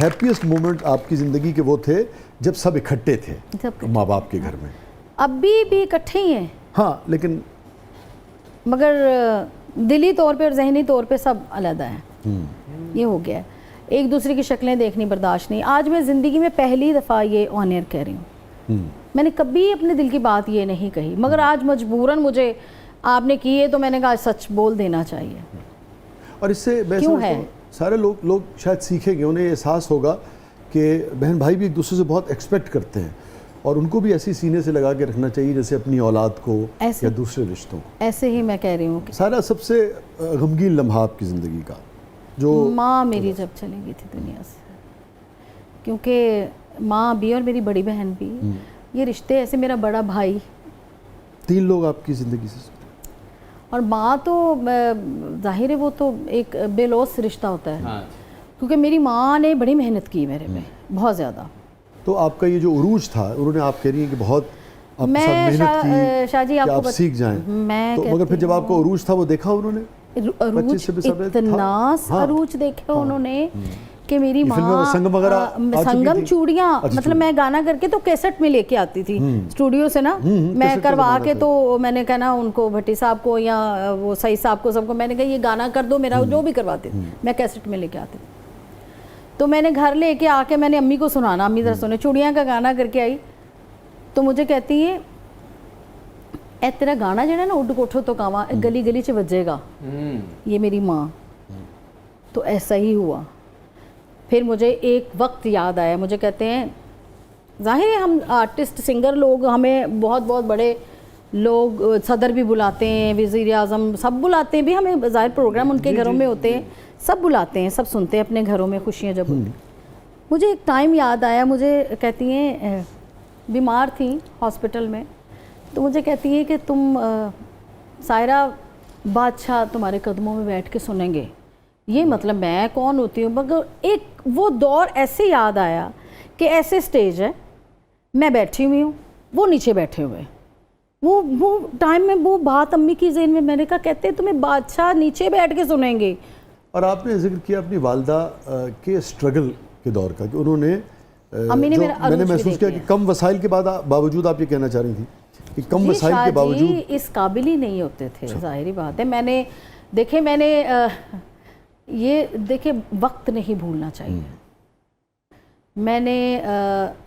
Happiest moment आपकी ज़िंदगी के वो थे जब सब इकट्ठे थे माँ बाप के घर में? अभी भी इकट्ठे ही हैं, हाँ, लेकिन मगर दिली तौर पे और जहनी तौर पे सब अलग हैं। ये हो गया है, एक दूसरे की शक्लें देखनी बर्दाश्त नहीं। आज मैं ज़िंदगी में पहली दफ़ा ये ऑन एयर कह रही हूँ, मैंने कभी अपने दिल की बात ये नहीं कही, मगर आज मजबूरन मुझे आपने की है तो मैंने कहा सच बोल देना चाहिए। और इससे क्यों है? सारे लोग शायद सीखेंगे, उन्हें एहसास होगा कि बहन भाई भी एक दूसरे से बहुत एक्सपेक्ट करते हैं और उनको भी ऐसी सीने से लगा के रखना चाहिए जैसे अपनी औलाद को या दूसरे रिश्तों को। ऐसे ही मैं कह रही हूँ कि सारा सबसे गमगीन लम्हा आपकी ज़िंदगी का जो माँ मेरी जब चली गई थी दुनिया से, क्योंकि माँ भी और मेरी बड़ी बहन भी, ये रिश्ते ऐसे, मेरा बड़ा भाई, 3 लोग आपकी ज़िंदगी से, और माँ तो जाहिर है वो तो एक बेलौस रिश्ता होता है। हाँ। क्योंकि मेरी माँ ने बड़ी मेहनत की मेरे में, बहुत ज़्यादा। तो आपका ये जो उरूज था, उन्होंने आप कह रही हैं कि बहुत आपके साथ मेहनत की शाहजी कि आप सीख जाएं, तो मगर फिर जब आपको उरूज था वो देखा उन्होंने? अरूज इतना अरूज देखे उन्होंने कि मेरी माँ संगम चूड़ियाँ, मतलब मैं गाना करके तो कैसेट में लेके आती थी स्टूडियो से ना, मैं करवा के, तो मैंने कहा ना उनको, भट्टी साहब को या वो सईद साहब को, सबको मैंने कहा ये गाना कर दो मेरा, जो भी करवाते मैं कैसेट में लेके आती। तो मैंने घर लेके आके मैंने अम्मी को सुनाना, अम्मी जरा सुने, चूड़ियाँ का गाना करके आई तो मुझे कहती है ए तेरा गाना जो है ना उड कोठो तो कावा गली गली च बजेगा, ये मेरी माँ। तो ऐसा ही हुआ। फिर मुझे एक वक्त याद आया, मुझे कहते हैं, जाहिर है हम आर्टिस्ट सिंगर लोग, हमें बहुत बहुत बड़े लोग, सदर भी बुलाते हैं, वज़ीर आज़म सब बुलाते हैं भी, हमें ज़ाहिर प्रोग्राम उनके घरों में होते हैं, सब बुलाते हैं, सब सुनते हैं अपने घरों में खुशियाँ जब होती। मुझे एक टाइम याद आया, मुझे कहती हैं, बीमार थी हॉस्पिटल में, तो मुझे कहती हैं कि तुम सायरा बादशाह तुम्हारे कदमों में बैठ के सुनेंगे। ये मतलब मैं कौन होती हूँ, मगर एक वो दौर ऐसे याद आया कि ऐसे स्टेज है, मैं बैठी हुई हूँ, वो नीचे बैठे हुए, वो टाइम में वो बात अम्मी की ज़हन में, मैंने कहा कहते हैं तुम्हें बादशाह नीचे बैठ के सुनेंगे। और आपने जिक्र किया अपनी वालदा के स्ट्रगल के दौर का, कि उन्होंने अम्मी ने मैंने महसूस किया कि कम वसाइल के बावजूद, आप ये कहना चाह रही थी कि कम वसाइल के बावजूद इस काबिल ही नहीं होते थे। जाहिर बात है, मैंने ये देखे वक्त नहीं भूलना चाहिए। मैंने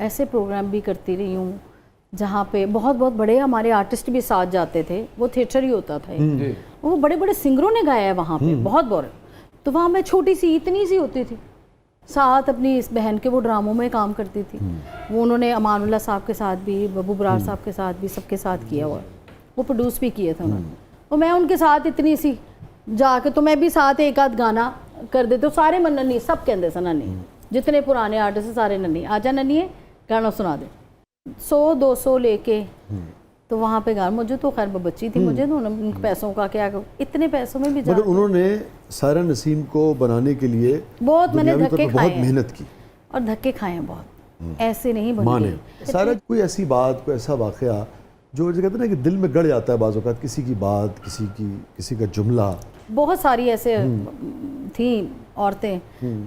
ऐसे प्रोग्राम भी करती रही हूँ जहाँ पे बहुत बहुत बड़े हमारे आर्टिस्ट भी साथ जाते थे, वो थिएटर ही होता था, वो बड़े बड़े सिंगरों ने गाया है वहाँ पे, बहुत बड़े। तो वहाँ मैं छोटी सी, इतनी सी होती थी, साथ अपनी इस बहन के वो ड्रामों में काम करती थी। वो उन्होंने अमानुल्लाह साहब के साथ भी, बब्बू बरार साहब के साथ भी, सबके साथ किया हुआ, वो प्रोड्यूस भी किए थे उन्होंने। और मैं उनके साथ इतनी सी जाके, तो मैं भी साथ एक आध गाना कर देते, तो सारे मन नन्ही, सब कहते सन नन्ही, जितने पुराने आर्टिस्ट सारे नन्ही, आजा नन्ही गाना सुना दे, 100-200 लेके, तो वहाँ पे गाना, मुझे तो खैर बच्ची थी, मुझे तो उन पैसों का क्या, इतने पैसों में भी मगर उन्होंने सायरा नसीम को बनाने के लिए बहुत मैंने धक्के खाए, बहुत मेहनत की और धक्के खाए हैं बहुत, ऐसे नहीं बने। सायरा, कोई ऐसी बात, कोई ऐसा वाकया जो कहते हैं ना कि दिल में गड़ जाता है बाज़ औक़ात, किसी की बात, किसी का जुमला? बहुत सारी ऐसे थी औरतें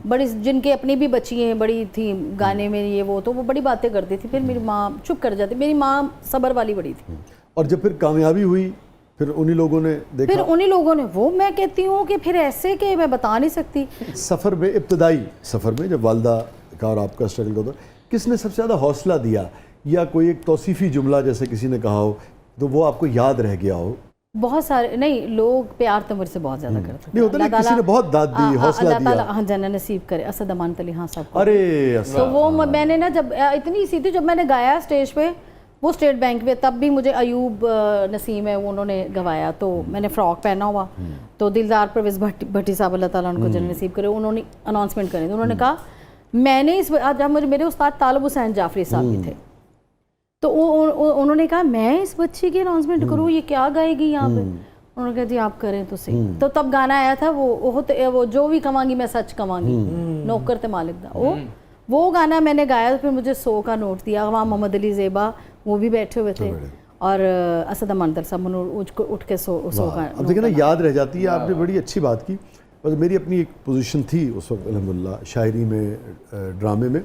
बड़ी, जिनके अपनी भी बच्ची हैं, बड़ी थी गाने में, ये वो, तो वो बड़ी बातें करती थी, फिर मेरी माँ चुप कर जाती। मेरी माँ सब्र वाली बड़ी थी। और जब फिर कामयाबी हुई, फिर उन्हीं लोगों ने देखा, फिर उन्हीं लोगों ने, वो मैं कहती हूँ कि फिर ऐसे कि मैं बता नहीं सकती। सफ़र में, इब्तदाई सफ़र में जब वालदा का और आपका स्ट्रगल होता, किसने सबसे ज़्यादा हौसला दिया, या कोई एक तौसीफ़ी जुमला जैसे किसी ने कहा हो तो वो आपको याद रह गया हो? बहुत सारे नहीं, लोग प्यार तो मुझसे बहुत ज़्यादा करते नहीं होता ना, किसी ने बहुत दाद दी, हौसला दिया। हाँ, जन्नत नसीब करे असद अमान अली खान साहब को। अरे तो वो मैंने ना, जब इतनी सी थी, जब मैंने गाया स्टेज पे, वो स्टेट बैंक पे, तब भी मुझे अयूब नसीम है वो उन्होंने गवाया, तो मैंने फ़्रॉक पहना हुआ, तो दिलदार परवेज़ भट्टी साहब अल्लाह ताला उनको जन्नत नसीब करे, उन्होंने अनाउंसमेंट करी, तो उन्होंने कहा मैंने इस, जब मेरे उस्ताद तालिब हुसैन जाफरी साहब भी थे, तो उन्होंने कहा मैं इस बच्ची की अनाउंसमेंट करूँ, ये क्या गाएगी यहाँ पे? उन्होंने कहा जी आप करें तो सही। तो तब गाना आया था वो जो भी कमांगी मैं सच कमांगी, नौकर ते मालिक दा, वो गाना मैंने गाया। तो फिर मुझे 100 का नोट दिया। वहाँ मोहम्मद अली ज़ेबा वो भी बैठे हुए थे, और असद अमान साहब उठ के 100 का। अब देखिए ना, याद रह जाती है। आपने बड़ी अच्छी बात की, बस मेरी अपनी एक पोजीशन थी उस वक्त अल्हम्दुलिल्लाह, शायरी में, ड्रामे में,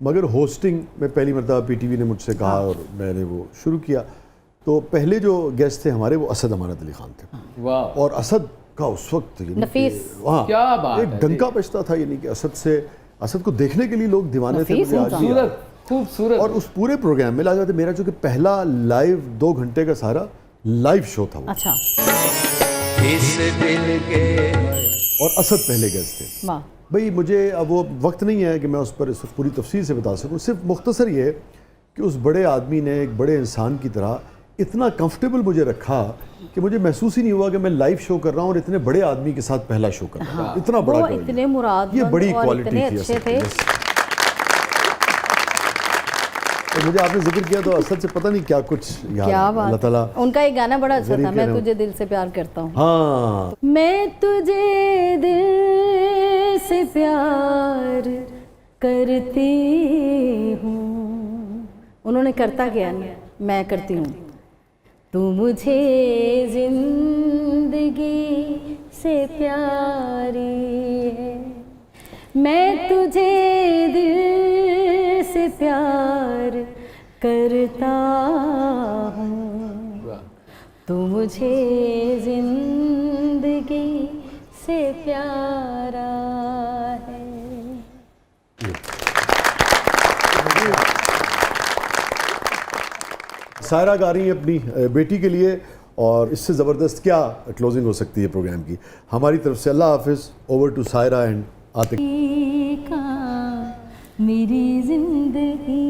मगर होस्टिंग में पहली मरतबा पीटीवी ने मुझसे कहा और मैंने वो शुरू किया। तो पहले जो गेस्ट थे हमारे वो असद अमानत अली खान थे। वाह। और असद का उस वक्त नफीस, वहाँ क्या बात एक है डंका बजता था, यानी कि असद को देखने के लिए लोग दीवाने थे। मुझे आज भी याद है। खूबसूरत खूबसूरत। और उस पूरे प्रोग्राम में लाजवाब मेरा जो कि पहला लाइव 2 घंटे का सारा लाइव शो था वो। अच्छा, इस दिल के और असद पहले गेस्ट थे। वाह। भाई मुझे अब वो वक्त नहीं है कि मैं उस पर इस वक्त पूरी तफसील से बता सकूं, सिर्फ मुख्तसर ये कि उस बड़े आदमी ने एक बड़े इंसान की तरह इतना कंफर्टेबल मुझे रखा कि मुझे महसूस ही नहीं हुआ कि मैं लाइव शो कर रहा हूँ और इतने बड़े आदमी के साथ पहला शो कर रहा हूँ। इतना बड़ा वो कवि। इतने मुरादमंद ये बड़ी और क्वालिटी इतने थी अच्छे असद की। थे। यस। तो मुझे आपने जिक्र किया तो असद से पता नहीं क्या कुछ याद क्या है। अल्लाह बात ताला है। उनका एक गाना बड़ा अच्छा गरीब था, के मैं रहो। तुझे दिल से प्यार करता हूँ। हाँ, मैं तुझे दिल से प्यार करती हूँ। उन्होंने करता क्या नहीं, मैं करती हूँ। तू मुझे जिंदगी से प्यारी है, मैं तुझे दिल से प्यार करता हूँ। वाह। तू मुझे जिंदगी से प्यारा है। सायरा गा रही है अपनी बेटी के लिए, और इससे ज़बरदस्त क्या क्लोजिंग हो सकती है प्रोग्राम की। हमारी तरफ से अल्लाह हाफिज़। Over to Saira and Atiq. मेरी जिंदगी